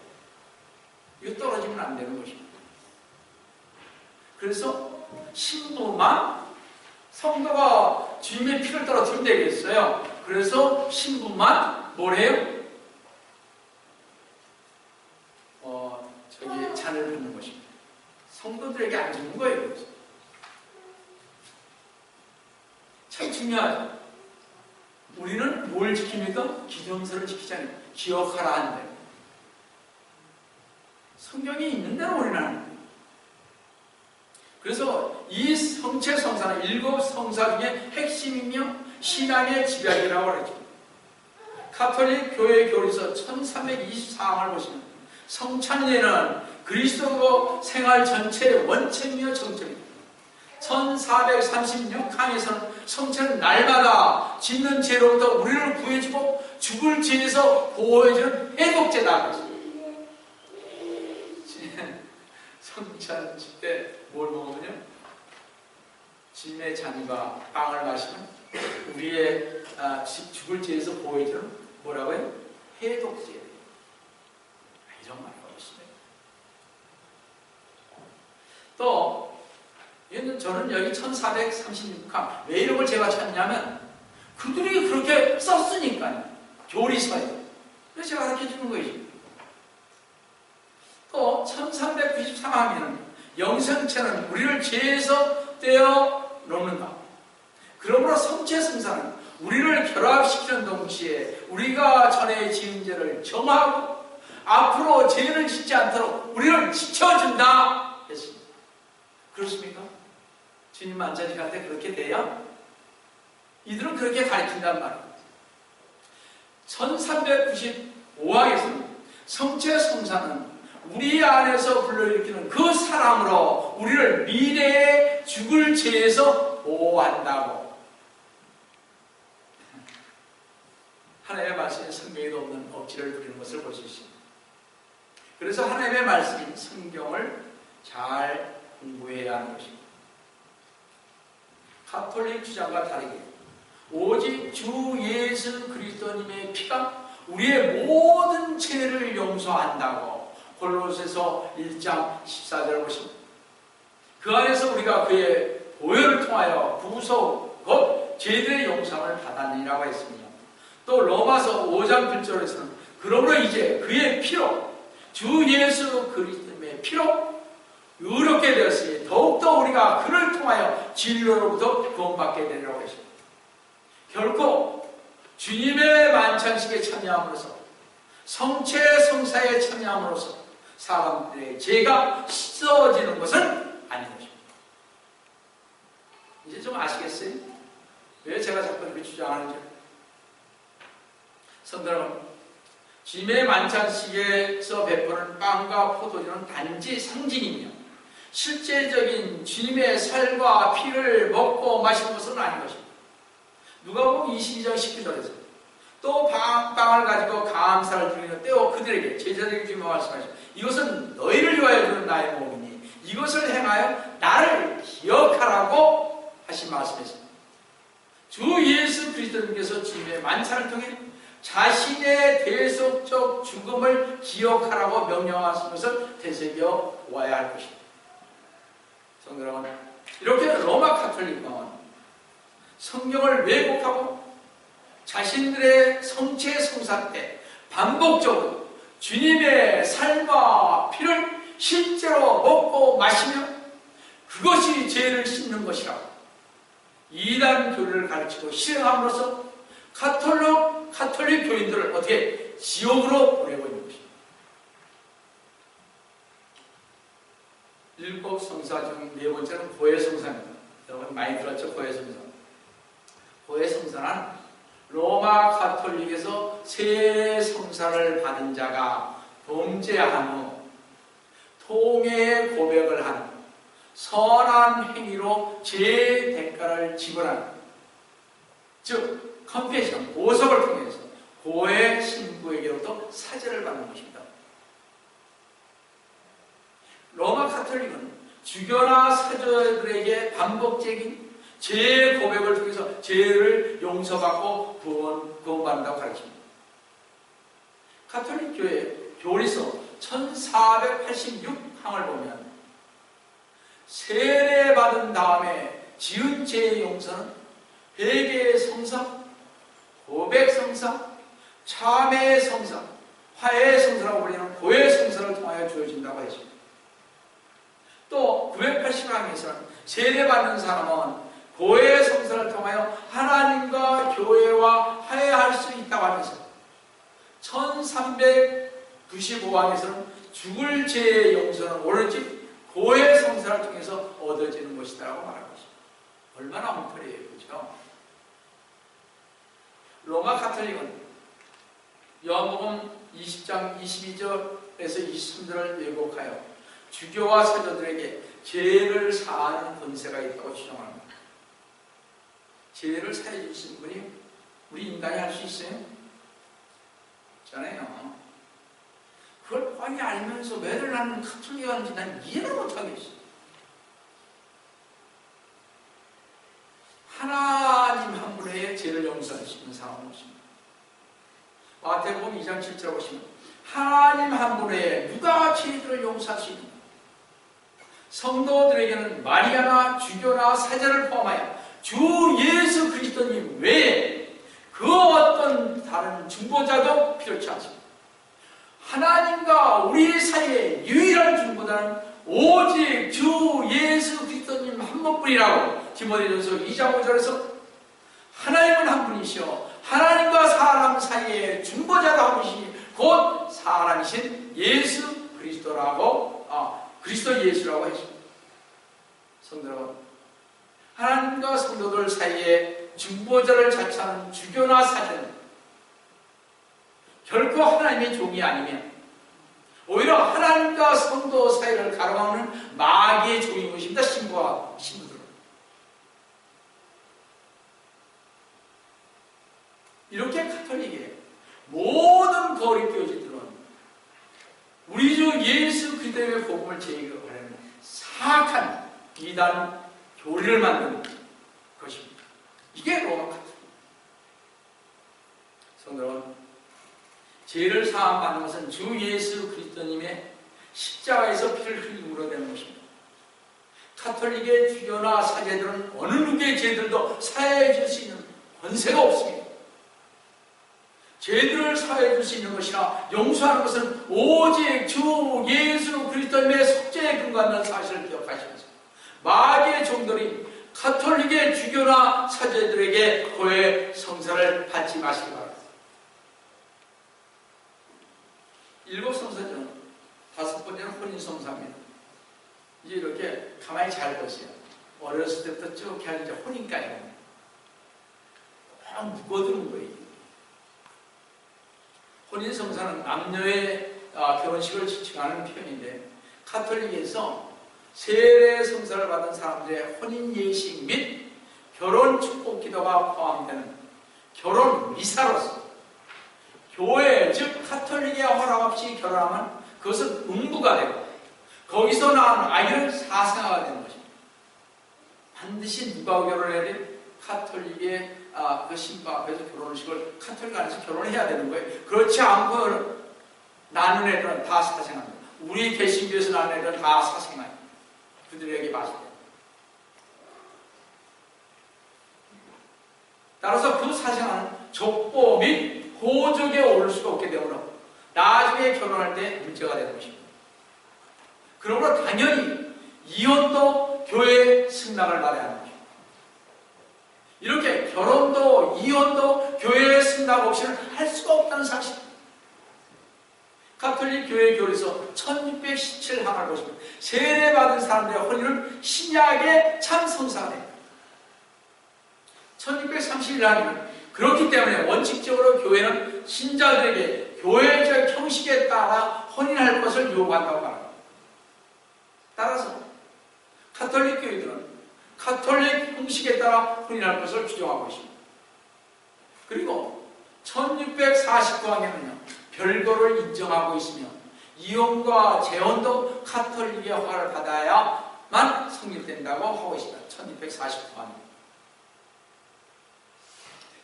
이거 떨어지면 안 되는 것입니다. 그래서 신부만 성도가 주님의 피를 떨어뜨리면 되겠어요. 그래서 신부만 뭘 해요? 잔을 붓는 것입니다. 성도들에게 안 주는 거예요. 그래서. 참 중요하죠. 우리는 뭘 지킵니까? 기념서를 지키잖아요. 기억하라 하는데 성경이 있는 대로 우리는 하는 거예요. 그래서 이 성체 성사는 7 성사 중에 핵심이며 신앙의 집약이라고 그러죠. 가톨릭 교회 교리서 1324항을 보시면 성찬례는 그리스도 생활 전체의 원칙이며 정점입니다. 1436항에서는 성찬은 날마다 짓는 죄로부터 우리를 구해주고 죽을 죄에서 보호해주는 해독제다. 성찬 때 뭘 먹으면요? 주님의 잔과 빵을 마시면 우리의 죽을 죄에서 보호해주는 뭐라고요? 해독제. 이런 말이 없습니다. 또 저는 여기 1436항 왜 이런 걸 제가 찾냐면 그들이 그렇게 썼으니까요. 교리서에. 그래서 제가 가르쳐 주는 것이죠. 또 1393항에는 영생체는 우리를 죄에서 떼어 놓는다. 그러므로 성체 성사는 우리를 결합시키는 동시에 우리가 전에 지은 죄를 정하고 앞으로 죄를 짓지 않도록 우리를 지켜준다 했습니다. 그렇습니까? 주님 만찬식한테 그렇게 돼요? 이들은 그렇게 가르친단 말입니다. 1395항에서는 성체 성사는 우리 안에서 불러일으키는 그 사랑으로 우리를 미래에 죽을 죄에서 보호한다고. 하나님의 말씀에 성경에도 없는 억지를 부리는 것을 볼 수 있습니다. 그래서 하나님의 말씀인 성경을 잘 공부해야 하는 것입니다. 가톨릭 주장과 다르게 오직 주 예수 그리스도님의 피가 우리의 모든 죄를 용서한다고 골로새서 1장 14절을 보십니다. 그 안에서 우리가 그의 보혈을 통하여 구속 곧 죄들의 용서를 받았느니라고 했습니다. 또 로마서 5장 1절에서는 그러므로 이제 그의 피로 주 예수 그리스도의 피로 의롭게 되었으니 더욱더 우리가 그를 통하여 진로로부터 구원받게 되리라고 했습니다. 결코 주님의 만찬식에 참여함으로써 성체 성사에 참여함으로써 사람들의 죄가 씻어지는 것은 아닌 것입니다. 이제 좀 아시겠어요? 왜 제가 자꾸 이렇게 주장하는지. 성도 여러분, 주님의 만찬식에서 베푸는 빵과 포도주는 단지 상징이며 실제적인 주님의 살과 피를 먹고 마시는 것은 아닌 것입니다. 누가복음 22장 19절에서 또 빵을 가지고 감사를 드리며 떼어 그들에게 제자들에게 주며 말씀하시고 이것은 너희를 위하여 주는 나의 몸이니 이것을 행하여 나를 기억하라고 하신 말씀이십니다. 주 예수 그리스도님께서 주님의 만찬을 통해 자신의 대속적 죽음을 기억하라고 명령하신 것을 되새겨 와야 할 것입니다. 성도 여러분, 이렇게 로마 가톨릭은 성경을 왜곡하고 자신들의 성체 성사 때 반복적으로 주님의 삶과 피를 실제로 먹고 마시며 그것이 죄를 씻는 것이라고 이단 교리를 가르치고 실행함으로써 가톨릭 교인들을 어떻게 지옥으로 보내고 있는 것입니다. 7 성사 중 4번째는 고해 성사입니다. 여러분 많이 들었죠. 고해성사. 고해성사는 로마 가톨릭에서 세례성사를 받은 자가 범죄한 후 통회의 고백을 한 선한 행위로 죄의 대가를 지불하는, 즉 컨페션, 보석을 통해서 고해 신부에게로부터 사죄를 받는 것입니다. 로마 가톨릭은 주교나 사도들에게 반복적인 죄의 고백을 통해서 죄를 용서받고 구원받는다고 가르칩니다. 가톨릭 교회 교리서 1486항을 보면 세례받은 다음에 지은 죄의 용서는 회개의 성사, 고백 성사, 참회의 성사, 화해의 성사라고 불리는 고해 성사를 통하여 주어진다고 했습니다. 또 980항에서는 세례받는 사람은 고해 성사를 통하여 하나님과 교회와 화해할 수 있다고 하면서 1395항에서는 죽을 죄의 용서는 오로지 고해 성사를 통해서 얻어지는 것이다라고 말하고 있습니다. 얼마나 엉터리예요, 그렇죠? 로마 가톨릭은 요한복음 20장 22절에서 23절을 왜곡하여 주교와 사도들에게 죄를 사하는 권세가 있다고 주장합니다. 죄를 사해 주신 분이 우리 인간이 할 수 있어요? 있잖아요. 그걸 뻔히 알면서 왜들 나는 가톨릭 하는지 난 이해를 못하겠어. 하나님 한 분의 죄를 용서할 수 있는 사람은 없습니다. 마태복음 2장 7절 보시면 하나님 한 분의 누가 죄들을 용서할 수 있는가? 성도들에게는 마리아나 주교나 사제를 포함하여 주 예수 그리스도님 외에 그 어떤 다른 중보자도 필요치 않습니다. 하나님과 우리 사이의 유일한 중보자는 오직 주 예수 그리스도님 한 분뿐이라고 디모데전서 2장 5절에서 하나님은 한 분이시오 하나님과 사람 사이의 중보자도 한 분이시니 곧 사람이신 예수 그리스도라고 그리스도 예수라고 했습니다. 성도 여러분, 하나님과 성도들 사이에 중보자를 자처하는 주교나 사제는 결코 하나님의 종이 아니면 오히려 하나님과 성도 사이를 가로막는 마귀의 종인 것입니다. 신부와 신부들은. 이렇게 가톨릭의 모든 거리교지들은 우리 주 예수 그리스도의 복음을 제거하는 사악한 비단 교리를 만드는 것입니다. 이게 로마 가톨릭. 성도 여러분, 죄를 사함 받는 것은 주 예수 그리스도님의 십자가에서 피를 흘림으로 되는 것입니다. 가톨릭의 주교나 사제들은 어느 누구의 죄들도 사해해 줄 수 있는 권세가 없습니다. 죄들을 사해해 줄 수 있는 것이나 용서하는 것은 오직 주 예수 그리스도님의 속죄에 근거한다는 사실을 기억하시면서 마귀의 종들이 가톨릭의 주교나 사제들에게 고해 성사를 받지 마시기 바랍니다. 일곱 성사죠. 다섯 번째는 혼인 성사입니다. 이제 이렇게 가만히 잘 보세요. 어렸을 때부터 쭉 이렇게 이제 혼인까지 막 묶어두는 거예요. 혼인 성사는 남녀의 결혼식을 지칭하는 표현인데 가톨릭에서 세례 성사를 받은 사람들의 혼인 예식 및 결혼 축복 기도가 포함되는 결혼 미사로서 교회, 즉 가톨릭의 허락 없이 결혼하면 그것은 음부가 되고 거기서 낳은 아이는 사생아가 되는 것입니다. 반드시 누가 결혼해야 돼? 가톨릭의 그 신부 앞에서 결혼식을 가톨릭 안에서 결혼해야 되는 거예요. 그렇지 않고 낳는 애들은 다 사생아입니다. 우리 개신교에서 낳는 애들은 다 사생아예요. 그들에게 맞을 때. 따라서 그 사생아는 족보 및 호적에 오를 수가 없게 되므로 나중에 결혼할 때 문제가 되는 것입니다. 그러므로 당연히 이혼도 교회의 승낙을 받아야 하는 것입니다. 이렇게 결혼도 이혼도 교회의 승낙 없이는 할 수가 없다는 사실. 가톨릭 교회 교리서 1617항을 보시면 세례받은 사람들의 혼인은 신약의 참 성사가 됩니다. 1631년이면 그렇기 때문에 원칙적으로 교회는 신자들에게 교회적 형식에 따라 혼인할 것을 요구한다고 말합니다. 따라서 가톨릭 교회들은 가톨릭 형식에 따라 혼인할 것을 규정하고 있습니다. 그리고 1649학년은요 별거를 인정하고 있으며 이혼과 재혼도 가톨릭의 허가를 받아야만 성립된다고 하고 있습니다. 1649학년.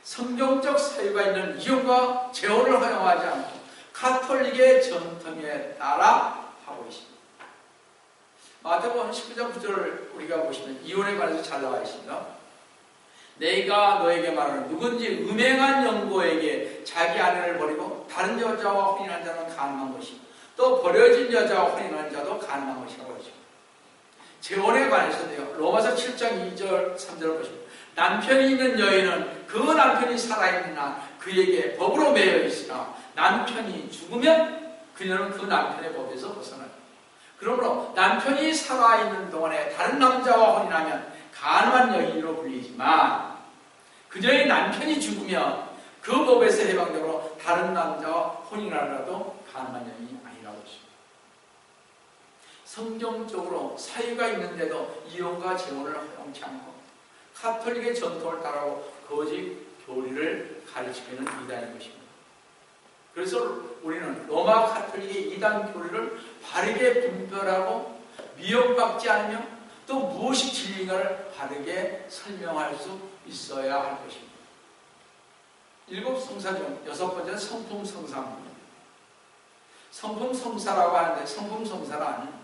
성경적 사유가 있는 이혼과 재혼을 허용하지 않고 가톨릭의 전통에 따라 하고 있습니다. 마태복음 19장 9절을 우리가 보시면 이혼에 관해서 잘 나와 있습니다. 내가 너에게 말하는 누군지 음행한 영고에게 자기 아내를 버리고 다른 여자와 혼인한 자는 가늠한 것이고 또 버려진 여자와 혼인한 자도 가늠한 것이라고 하죠. 재혼에 관해서도요. 로마서 7장 2절 3절을 보시면 남편이 있는 여인은 그 남편이 살아있는 한 그에게 법으로 매여 있으나 남편이 죽으면 그녀는 그 남편의 법에서 벗어나요. 그러므로 남편이 살아있는 동안에 다른 남자와 혼인하면 가늠한 여인으로 불리지만 그녀의 남편이 죽으면 그 법에서 해방되므로 다른 남자와 혼인하더라도 가늠한 여인이 아니라고 했습니다. 성경적으로 사유가 있는데도 이혼과 재혼을 허용치 않고 가톨릭의 전통을 따라오고 거짓 교리를 가르치는 이단인 것입니다. 그래서 우리는 로마 가톨릭의 이단 교리를 바르게 분별하고 미혹받지 않으며 또 무엇이 진리인가를 바르게 설명할 수 있어야 할 것입니다. 7성사 중 6번째는 성품성사입니다. 성품성사라고 하는데 성품성사란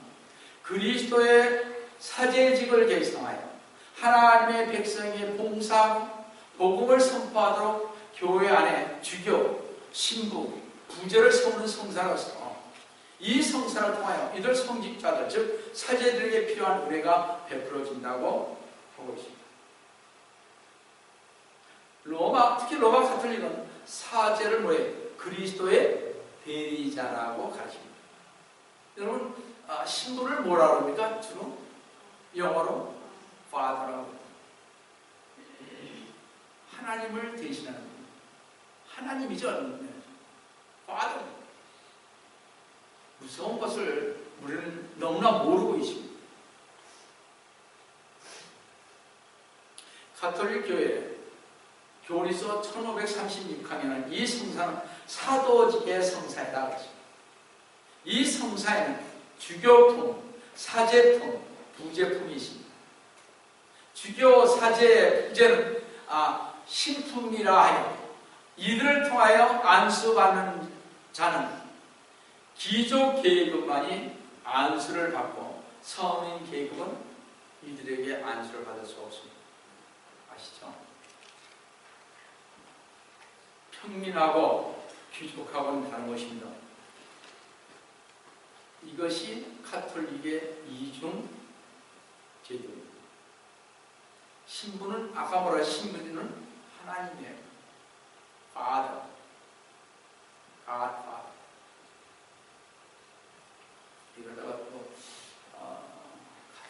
그리스도의 사제직을 계승하여 하나님의 백성의 봉사하고 복음을 선포하도록 교회 안에 주교, 신부, 부제를 세우는 성사로서 이 성사를 통하여 이들 성직자들, 즉 사제들에게 필요한 은혜가 베풀어진다고 보고 있습니다. 특히 로마 가톨릭은 사제를 뭐예요? 그리스도의 대리자라고 가르칩니다. 여러분, 신부를 뭐라고 합니까? 주로 영어로 Father라고 합니다. 하나님을 대신하는 분. 하나님이죠. Father. 무서운 것을 우리는 너무나 모르고 있습니다. 가톨릭 교회 교리서 1536항에는 이 성사는 사도직의 성사이다 그랬습니다. 이 성사에는 주교품, 사제품, 부제품이 있습니다. 주교, 사제, 부제는 신품이라 하여 이들을 통하여 안수받는 자는 기조 계급만이 안수를 받고 서민 계급은 이들에게 안수를 받을 수 없습니다. 아시죠? 평민하고 귀족하고는 다른 것입니다. 이것이 가톨릭의 이중 제도입니다. 신부는 아까 뭐라 신부는 하나님이에요. Father, God Father. 이러다가 또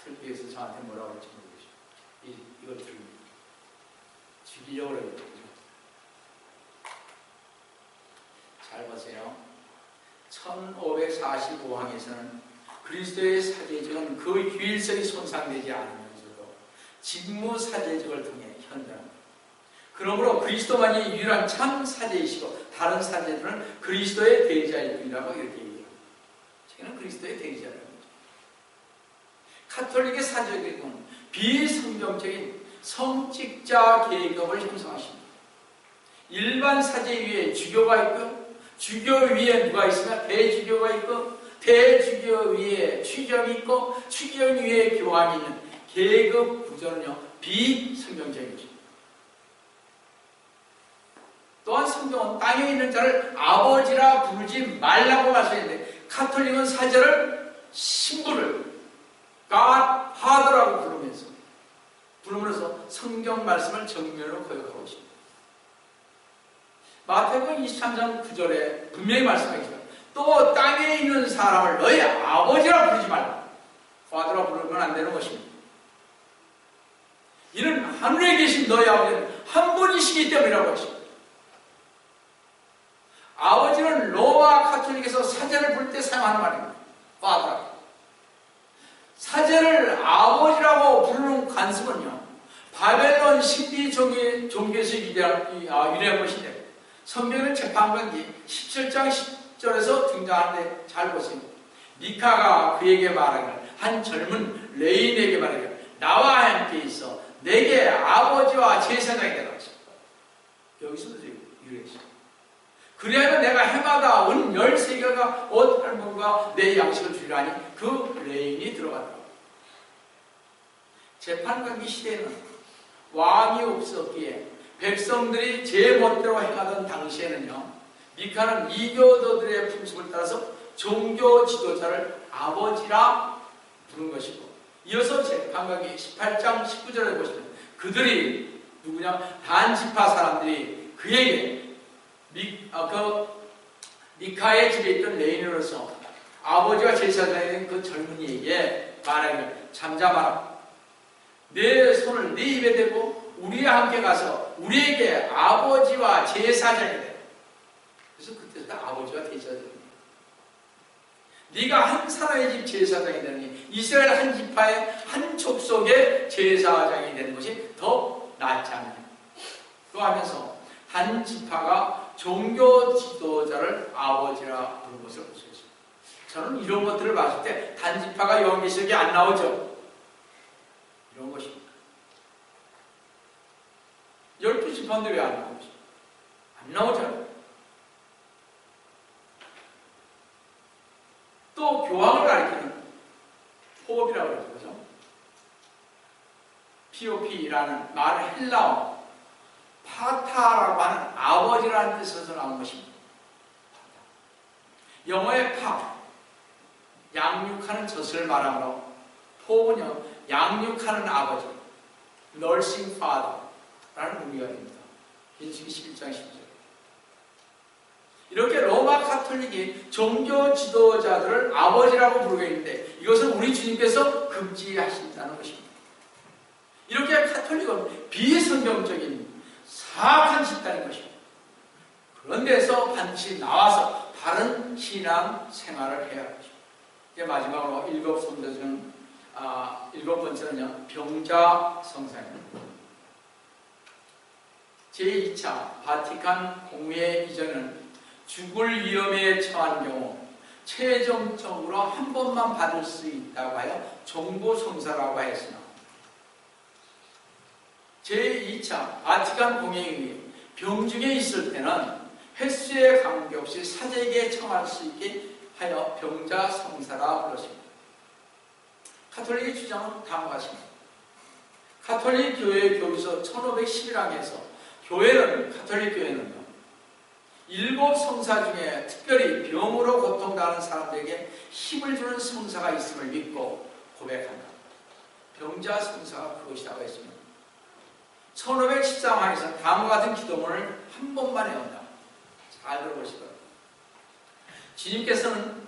가톨릭에서 저한테 뭐라고 할지 모르겠어요. 이걸 들으면 죽이려고 그러거든요. 잘 보세요. 1545항에서는 그리스도의 사제직은 그 유일성이 손상되지 않으면서도 직무 사제직을 통해 현존합니다. 그러므로 그리스도만이 유일한 참 사제이시고 다른 사제들은 그리스도의 대리자일 뿐이라고 이렇게 얘기합니다. 저는 그리스도의 대리자라는 거죠. 가톨릭의 사제직은 비성경적인 성직자 계급을 형성하십니다. 일반 사제 위에 주교가 있고 주교 위에 누가 있으면 대주교가 있고 대주교 위에 추경이 있고 추경 위에 교황이 있는 계급 구조는요 비성경적인 것입니다. 또한 성경은 땅에 있는 자를 아버지라 부르지 말라고 말씀했는데 가톨릭은 사제를 신부를 God Father라고 부르면서 성경 말씀을 정면으로 거역하고 있습니다. 마태복음 23장 9절에 분명히 말씀하셨습니다. 또 땅에 있는 사람을 너희 아버지라 부르지 말라. Father라 부르면 안 되는 것입니다. 이는 하늘에 계신 너희 아버지는 한 분이시기 때문이라고 하십니다. 아버지는 로마 가톨릭에서 사제를 부를 때 사용하는 말입니다. Father. 사제를 아버지라고 부르는 관습은요, 바벨론 신비 종교에서 유래한 것인데, 성경은 재판관기 17장 10절에서 등장하는데 잘 보세요. 미카가 그에게 말하기를, 한 젊은 레인에게 말하기를, 나와 함께 있어 내게 아버지와 제사장이 되라. 여기서도 유래했어요. 그리하면 내가 해마다 은 13개가 옷 할멈과 내 양식을 주리라니 그 레인이 들어갔다. 재판관기 시대에는 왕이 없었기에 백성들이 제 멋대로 행하던 당시에는요, 미카는 이교도들의 풍습을 따라서 종교 지도자를 아버지라 부른 것이고, 이어서 재판관기 18장 19절에 보시면 그들이 누구냐? 단지파 사람들이 그에게 미카의 집에 있던 레인으로서 아버지와 제사장인 그 젊은이에게 말하기를, 잠잠하라. 내 손을 네 입에 대고 우리와 함께 가서 우리에게 아버지와 제사장이 돼. 그래서 그때부터 아버지와 제사장이 돼. 네가 한 사람의 집 제사장이 되니 이스라엘 한 지파의 한 족속의 제사장이 되는 것이 더 낫지 않느냐. 또 하면서 한 지파가 종교 지도자를 아버지라 부르는 것을 볼 수 있습니다. 저는 이런 것들을 봤을 때 단지파가 요한계시록에 안 나오죠. 이런 것입니다. 12지파인데 왜 안 나오죠? 안 나오잖아요. 또 교황을 가리키는 포업이라고 그러죠. 그죠? POP라는 말 헬라어 파타라고 하는 아버지라는 뜻에서 나온 것입니다. 영어의 파, 양육하는 젖을 말하므로, 포는요, 양육하는 아버지, nursing father라는 의미가 됩니다. 민수기 11장 10절. 이렇게 로마 가톨릭이 종교 지도자들을 아버지라고 부르고 있는데, 이것은 우리 주님께서 금지하신다는 것입니다. 이렇게 가톨릭은 비성경적인 사악한 집단인 것입니다. 그런 데서 반드시 나와서 바른 신앙 생활을 해야 합니다. 이제 마지막으로 일곱 번째는요, 병자 성사입니다. 제2차 바티칸 공회 이전은 죽을 위험에 처한 경우 최종적으로 한 번만 받을 수 있다고 하여 종부 성사라고 했으나, 제2차 바티칸 공회에 의해 병중에 있을 때는 횟수에 관계없이 사제에게 청할 수 있게 하여 병자 성사라 불렀습니다. 가톨릭의 주장은 다음과 같습니다. 가톨릭 교회 교리서 1511항에서 가톨릭 교회는요, 일곱 성사 중에 특별히 병으로 고통당하는 사람들에게 힘을 주는 성사가 있음을 믿고 고백한다. 병자 성사가 그것이라고 했습니다. 1513항에서는 다음과 같은 기도문을 한 번만 해온다. 잘 들어보시고요. 주님께서는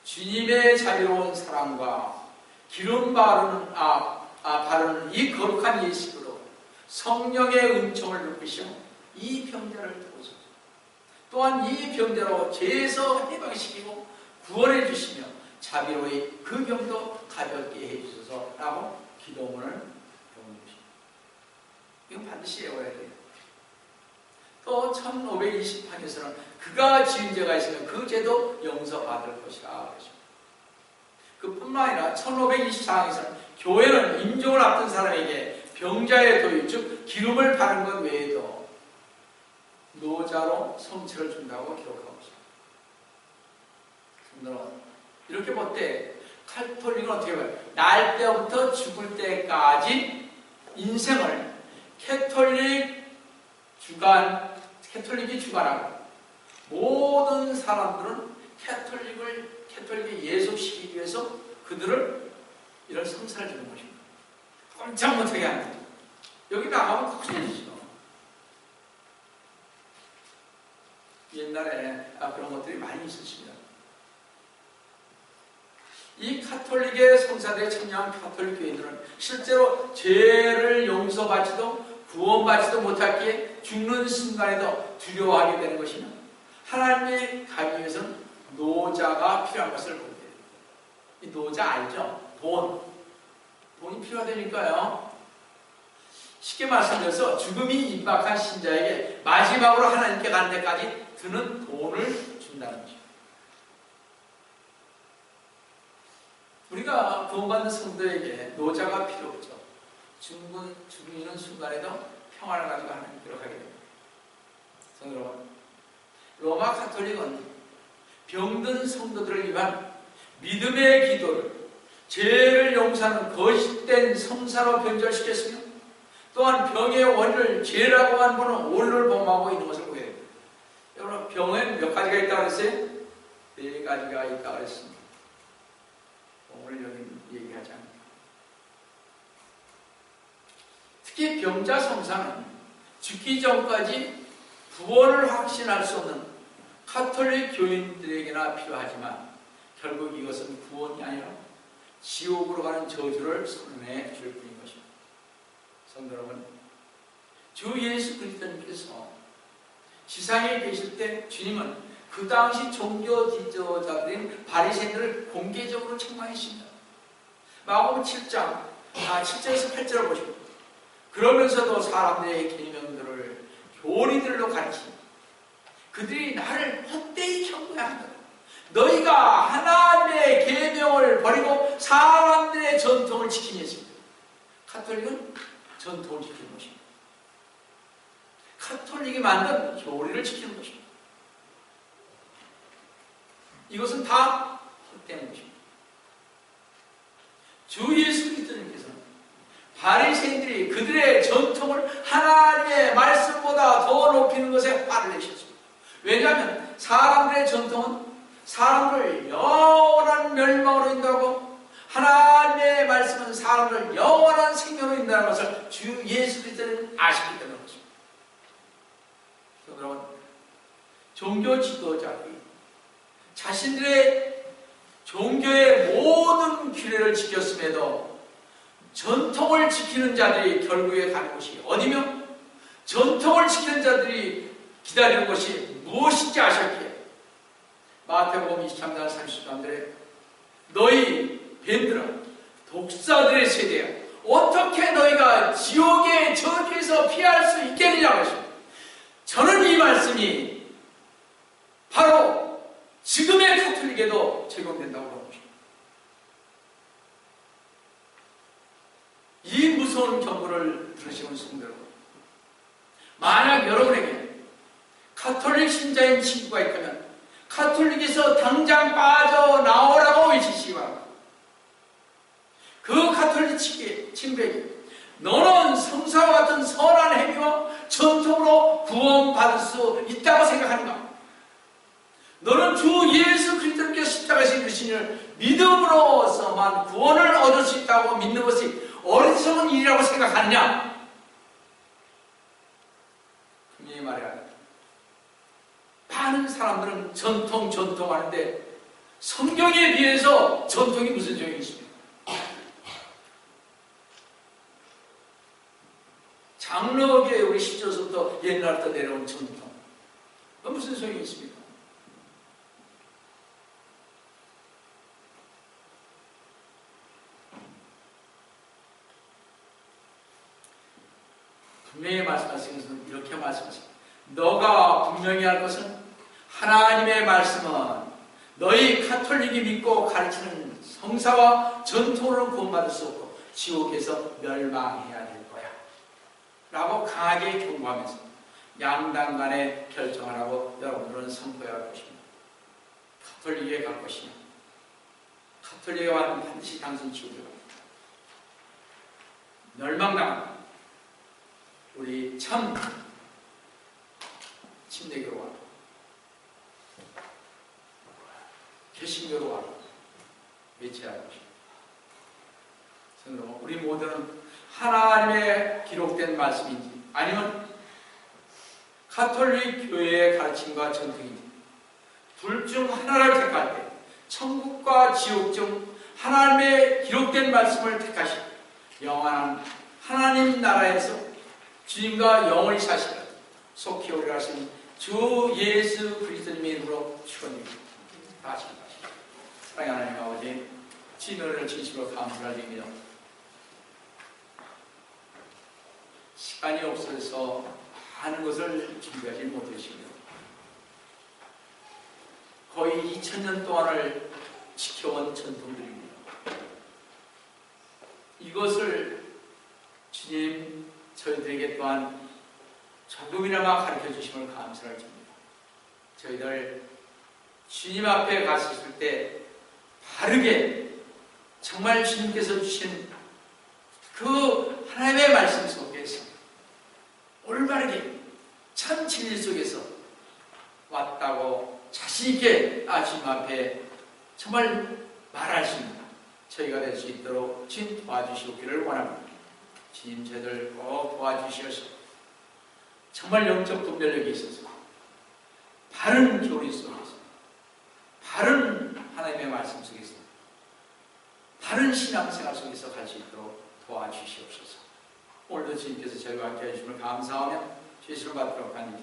주님의 자비로운 사랑과 기름 바르는 이 거룩한 예식으로 성령의 은총을 높이시어 이 병자를 도우소서. 또한 이 병자로 죄에서 해방시키고 구원해 주시며 자비로이 그 병도 가볍게 해 주소서라고 기도문을 배웁니다. 이건 반드시 외워야 돼요. 또 1520항에서는 그가 지은 죄가 있으면 그 죄도 용서받을 것이라 그러십니다. 그뿐만 아니라 1524항에서는 교회는 임종을 앞둔 사람에게 병자의 도유, 즉 기름을 바른 것 외에도 노자로 성체를 준다고 기록하고 있습니다. 이렇게 볼 때 가톨릭은 어떻게 봐요? 날 때부터 죽을 때까지 인생을 캐톨릭이 주관하고, 모든 사람들은 캐톨릭에 예속시키기 위해서 그들을 이런 성사를 주는 것입니다. 꼼짝 못하게 하는 거죠. 여기 나가면 큰일이죠. 옛날에 그런 것들이 많이 있었습니다. 이 가톨릭의 성사대에 참여한 가톨릭 교인들은 실제로 죄를 용서받지도 구원받지도 못했기에 죽는 순간에도 두려워하게 되는 것이며 하나님의 가기 위해서는 노자가 필요한 것을 보게 됩니다. 이 노자 알죠? 돈이 필요하다니까요. 쉽게 말씀드려서 죽음이 임박한 신자에게 마지막으로 하나님께 가는 데까지 드는 돈을 준다는 것입니다. 우리가 구원받는 성도에게 노자가 필요 없죠. 죽는 순간에도 평안을 가지고 하나님께로 가게 됩니다. 성도 여러분, 로마 가톨릭은 병든 성도들을 위한 믿음의 기도를 죄를 용서하는 거짓된 성사로 변절시켰으며 또한 병의 원인을 죄라고 한 분은 오류를 범하고 있는 것을 보게 됩니다. 여러분, 병엔 몇 가지가 있다고 그랬어요? 4가지가 있다고 그랬습니다. 오늘 여기 얘기하지 않습니다. 특히 병자 성사는 죽기 전까지 구원을 확신할 수 없는 가톨릭 교인들에게나 필요하지만 결국 이것은 구원이 아니라 지옥으로 가는 저주를 선언해 줄 뿐인 것입니다. 성도 여러분, 주 예수 그리스도님께서 지상에 계실 때 주님은 그 당시 종교 지도자들인 바리새인들을 공개적으로 책망했습니다. 마가복음 7절에서 8절을 보십니다. 그러면서도 사람들의 계명들을 교리들로 가르치니 그들이 나를 헛되이 경배한다. 너희가 하나님의 계명을 버리고 사람들의 전통을 지키니 했습니다. 가톨릭은 전통을 지키는 것입니다. 가톨릭이 만든 교리를 지키는 것입니다. 이것은 다 헛되는 것입니다. 주 예수 그리스도님께서는 바리새인들이 그들의 전통을 하나님의 말씀보다 더 높이는 것에 화를 내셨습니다. 왜냐하면 사람들의 전통은 사람을 영원한 멸망으로 인도하고 하나님의 말씀은 사람을 영원한 생명으로 인도하는 것을 주 예수 그리스도는 아시기 때문에 그렇습니다. 여러분, 종교 지도자들이 자신들의 종교의 모든 규례를 지켰음에도 전통을 지키는 자들이 결국에 가는 곳이 어디며 전통을 지키는 자들이 기다리는 것이 무엇인지 아셨기에 마태복음 23장 33절에 너희 뱀들아 독사들의 세대야 어떻게 너희가 지옥의 저주에서 피할 수 있겠느냐고 하십니다. 저는 이 말씀이 바로 지금의 가톨릭에도 적용된다고 봅니다. 이 무서운 경고를 들으시는 성도 여러분, 만약 여러분에게 가톨릭 신자인 친구가 있다면 가톨릭에서 당장 빠져나오라고 외치시기 바랍니다. 그 가톨릭 친구에게 너는 성사와 같은 선한 행위와 전통으로 구원받을 수 있다고 생각하는가? 너는 주 예수 그리스도께서 십자가에서 이루신 일을 믿음으로서만 구원을 얻을 수 있다고 믿는 것이 어리석은 일이라고 생각하느냐? 분명히 말해야 합니다. 많은 사람들은 전통 하는데 성경에 비해서 전통이 무슨 소용이 있습니까? 장로교에 우리 10조서부터 옛날부터 내려온 전통, 그건 무슨 소용이 있습니까? 분명히 말씀하신 것은 이렇게 말씀하십니다. 너가 분명히 할 것은 하나님의 말씀은 너희 가톨릭이 믿고 가르치는 성사와 전통으로 구원받을 수 없고 지옥에서 멸망해야 될 거야 라고 강하게 경고하면서 양당 간에 결정하라고 여러분들은 선포해야 할 것입니다. 가톨릭에 갈 것이냐, 가톨릭에 와는 반드시 당신 지옥에 갑니다. 멸망당한 우리 참 침례교로 와라, 개신교로 와라 외쳐야 할 것입니다. 우리 모두는 하나님의 기록된 말씀인지 아니면 가톨릭 교회의 가르침과 전통인지 둘 중 하나를 택할 때 천국과 지옥 중 하나님의 기록된 말씀을 택하시고 영원한 하나님 나라에서 주님과 영원히 사시는 속히 오리라 하신 주 예수 그리스도님의 이름으로 축원드립니다. 다 같이 기도하시죠. 사랑하는 하나님 아버지, 주님을 진심으로 감사드립니다. 시간이 없어서 많은 것을 준비하지 못했습니다. 거의 2000년 동안을 지켜온 전통들입니다. 이것을 주님 저희들에게 또한 조금이나마 가르쳐 주심을 감사를 드립니다. 저희들 주님 앞에 갔을 때 바르게 정말 주님께서 주신 그 하나님의 말씀 속에서 올바르게 참 진리 속에서 왔다고 자신있게 주님 앞에 정말 말하십니다. 저희가 될 수 있도록 주님 도와주시기를 원합니다. 주님 저희들 꼭 도와주시어서 정말 영적 분별력이 있어서 바른 교리 속에서 바른 하나님의 말씀 속에서 바른 신앙생활 속에서 갈 수 있도록 도와주시옵소서. 오늘도 주님께서 저희와 함께 해주심을 감사하며 주시를 받도록 하니